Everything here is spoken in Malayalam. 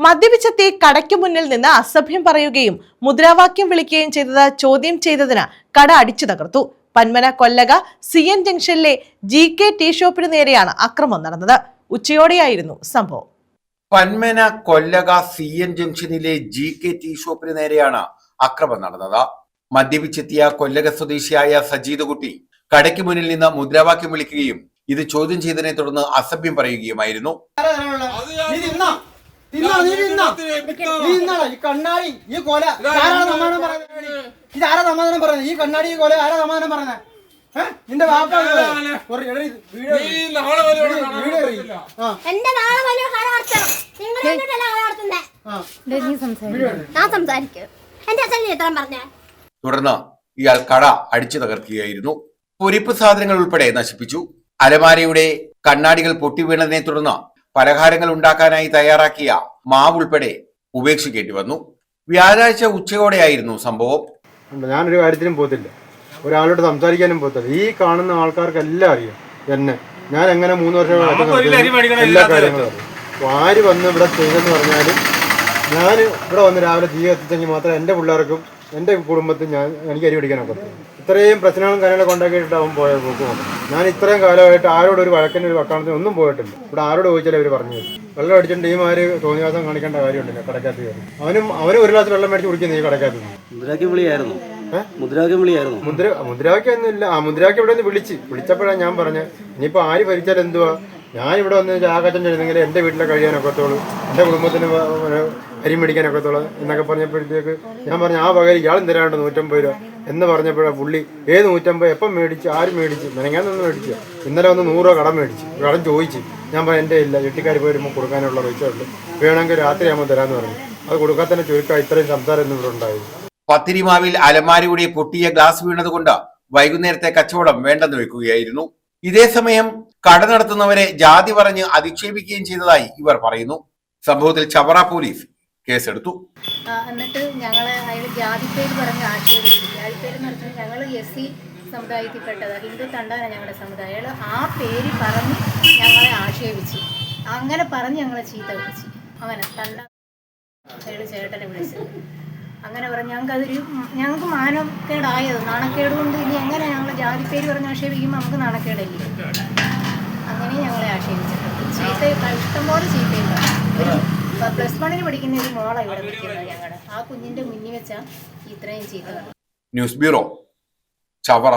മദ്യപിച്ചെത്തി കടയ്ക്ക് മുന്നിൽ നിന്ന് അസഭ്യം പറയുകയും മുദ്രാവാക്യം വിളിക്കുകയും ചെയ്തത് ചോദ്യം ചെയ്തതിന് കട അടിച്ചു തകർത്തു. പന്മന കൊല്ലക CN ജംഗ്ഷനിലെ GK ടീ ഷോപ്പിന് നേരെയാണ് അക്രമം നടന്നത്. ഉച്ചയോടെയായിരുന്നു സംഭവം. പന്മന കൊല്ലക CN ജംഗ്ഷനിലെ GK ടീ ഷോപ്പിന് നേരെയാണ് അക്രമം നടന്നത്. മദ്യപിച്ചെത്തിയ കൊല്ലക സ്വദേശിയായ സജീദ് കുട്ടി കടയ്ക്ക് മുന്നിൽ നിന്ന് മുദ്രാവാക്യം വിളിക്കുകയും ഇത് ചോദ്യം ചെയ്തതിനെ തുടർന്ന് അസഭ്യം പറയുകയുമായിരുന്നു. തുടർന്ന് ഇയാൾ കട അടിച്ചു തകർക്കുകയായിരുന്നു. പൊരിപ്പ് സാധനങ്ങൾ ഉൾപ്പെടെ നശിപ്പിച്ചു. അലമാരയുടെ കണ്ണാടികൾ പൊട്ടി വീണതിനെ തുടർന്ന് പലഹാരങ്ങൾ ഉണ്ടാക്കാനായി തയ്യാറാക്കിയ മാവ് ഉൾപ്പെടെ ഉപേക്ഷിക്കേണ്ടി വന്നു. വ്യാഴാഴ്ച ഉച്ചയോടെയായിരുന്നു സംഭവം. ഞാനൊരു കാര്യത്തിനും പോകത്തില്ല, ഒരാളോട് സംസാരിക്കാനും പോകത്തില്ല. ഈ കാണുന്ന ആൾക്കാർക്ക് എല്ലാം അറിയാം എന്നെ. ഞാൻ എങ്ങനെ 3 വർഷം എല്ലാ കാര്യങ്ങളും അറിയാം. ആര് വന്ന് ഇവിടെ ചെയ്തെന്ന് പറഞ്ഞാലും ഞാൻ ഇവിടെ വന്ന് രാവിലെ തീ കത്തിച്ചെങ്കിൽ മാത്രം എൻ്റെ പിള്ളേർക്കും എൻ്റെ കുടുംബത്തിൽ എനിക്ക് അരി പിടിക്കാനൊക്കെ പറ്റും. ഇത്രയും പ്രശ്നങ്ങളും കാര്യങ്ങളൊക്കെ ഉണ്ടാക്കിയിട്ട് അവൻ പോക്കുന്നുണ്ട്. ഞാൻ ഇത്രയും കാലമായിട്ട് ആരോട് ഒരു വഴക്കിന് ഒരു വക്കാണത്തിന് ഒന്നും പോയിട്ടില്ല. ഇവിടെ ആരോട് ചോദിച്ചാലും അവർ പറഞ്ഞു തരും. വെള്ളം അടിച്ചിട്ട് ഈ മാര് തോന്നിയാസം കാണിക്കേണ്ട കാര്യമുണ്ടല്ലോ കടക്കകത്ത് കയറി. അവനും ഒരു ഗ്ലാസ് വെള്ളം മേടിച്ച് കുടിക്കുന്നു ഈ കടക്കകത്ത്. മുദ്രാവാക്യം വിളിയായിരുന്നു. മുദ്രാവാക്യം ഒന്നുമില്ല. മുദ്രാവാക്യം ഇവിടെ നിന്ന് വിളിച്ചപ്പോഴാണ് ഞാൻ പറഞ്ഞത് ഇനിയിപ്പോൾ ആര് ഭരിച്ചാൽ എന്തുവാ, ഞാനിവിടെ വന്ന് ചാകച്ചം ചെയ്യുന്നെങ്കിൽ എൻ്റെ വീട്ടിലെ കഴിയാനൊക്കത്തുള്ളൂ, എൻ്റെ കുടുംബത്തിന് അരി മേടിക്കാനൊക്കത്തുള്ളൂ എന്നൊക്കെ പറഞ്ഞപ്പോഴത്തേക്ക് ഞാൻ പറഞ്ഞു ആ പകരം ഇയാൾ എന്തിനാണ്ട് 150 രൂപ എന്ന് പറഞ്ഞപ്പോഴാണ് പുള്ളി 150 എപ്പം മേടിച്ച് ആര് മേടിച്ച് മെനങ്ങാനൊന്നും മേടിച്ചു. ഇന്നലെ വന്ന് 100 രൂപ കടം ചോദിച്ചു. ഞാൻ പറഞ്ഞു എൻ്റെ ഇല്ല, ചെട്ടിക്കാർ പോരുമ്പോൾ കൊടുക്കാനുള്ള പൈസ ഉണ്ട്, വേണമെങ്കിൽ രാത്രി ആകുമ്പോൾ തരാമെന്ന് പറഞ്ഞു. അത് കൊടുക്കാത്തന്നെ ചുരുക്കം ഇത്രയും സംസാരം ഒന്നും ഇവിടെ ഉണ്ടായിരുന്നു. പത്തിരിമാവിൽ അലമാരയുടെ പൊട്ടിയ ഗ്ലാസ് വീണതുകൊണ്ട് വൈകുന്നേരത്തെ കച്ചവടം വേണ്ടെന്ന് വെക്കുകയായിരുന്നു. ഇതേസമയം കട നടത്തുന്നവരെ ജാതി പറഞ്ഞ് അധിക്ഷേപിക്കുകയും ചെയ്തതായി ഇവർ പറയുന്നു. സംഭവത്തിൽ ചവറ പോലീസ് കേസെടുത്തു. എന്നിട്ട് ഞങ്ങളെ അയാൾ ജാതി പേര് പറഞ്ഞ് ആക്ഷേപിച്ചു. ജാതി പേര് എന്ന് പറഞ്ഞാൽ ഞങ്ങൾ SC സമുദായത്തിൽപ്പെട്ടതാണ്, ഹിന്ദു തണ്ടാണ് ഞങ്ങളുടെ സമുദായം. അയാൾ ആ പേര് പറഞ്ഞ് ഞങ്ങളെ ആക്ഷേപിച്ചു. അങ്ങനെ പറഞ്ഞ് ഞങ്ങളെ ചീത്ത വിളിച്ചു. അങ്ങനെ തണ്ട അയാൾ ചേട്ടനെ വിളിച്ചത് അങ്ങനെ പറഞ്ഞ് ഞങ്ങൾക്ക് മാനക്കേടായത്, നാണക്കേട് കൊണ്ട് ഇനി എങ്ങനെ ഞങ്ങൾ ജാതി പേര് പറഞ്ഞ് ആക്ഷേപിക്കുമ്പോൾ നമുക്ക് നാണക്കേടല്ലേ. അങ്ങനെ ഞങ്ങളെ ആക്ഷേപിച്ചിട്ടുണ്ട്. ചീത്ത ഇഷ്ടംപോലെ ചീത്തയുണ്ട്. +1 പഠിക്കുന്ന ഒരു മോളാണ് ഇവിടെ നിൽക്കുന്നത്. ഞങ്ങളുടെ ആ കുഞ്ഞിന്റെ മുന്നിൽ വെച്ചാൽ ഇത്രയും ചീത്ത. News bureau, Chavara.